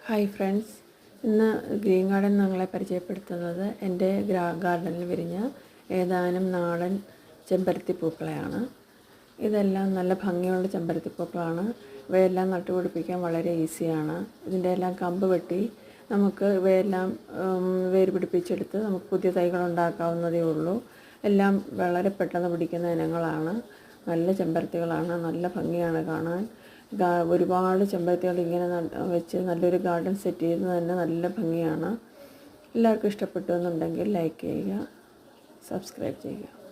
Hi friends, ഇന്ന് green garden നിങ്ങളെ പരിചയപ്പെടുത്തുന്നത് എൻ്റെ ഗാർഡനിൽ വിരിഞ്ഞ ഏതാനും നാടൻ ചെമ്പരത്തി പൂക്കളെയാണ്. ഇതെല്ലാം നല്ല ഭംഗിയുള്ള ചെമ്പരത്തി പൂക്കളാണ്. ഇവയെല്ലാം നട്ടുപിടിപ്പിക്കാൻ വളരെ ഈസിയാണ്. ഇതിൻ്റെ എല്ലാം കമ്പ് വെട്ടി നമുക്ക് ഇവയെല്ലാം വേര് പിടിപ്പിച്ചെടുത്ത് നമുക്ക് പുതിയ തൈകൾ ഉണ്ടാക്കാവുന്നതേ ഉള്ളൂ. എല്ലാം വളരെ പെട്ടെന്ന് പിടിക്കുന്ന ഇനങ്ങളാണ്. നല്ല ചെമ്പരത്തികളാണ്, നല്ല ഭംഗിയാണ് കാണാൻ. ഒരുപാട് ചെമ്പരത്തികൾ ഇങ്ങനെ വെച്ച് നല്ലൊരു ഗാർഡൻ സെറ്റ് ചെയ്ത് തന്നെ നല്ല ഭംഗിയാണ്. എല്ലാവർക്കും ഇഷ്ടപ്പെട്ടു എന്നുണ്ടെങ്കിൽ ലൈക്ക് ചെയ്യുക, സബ്സ്ക്രൈബ് ചെയ്യുക.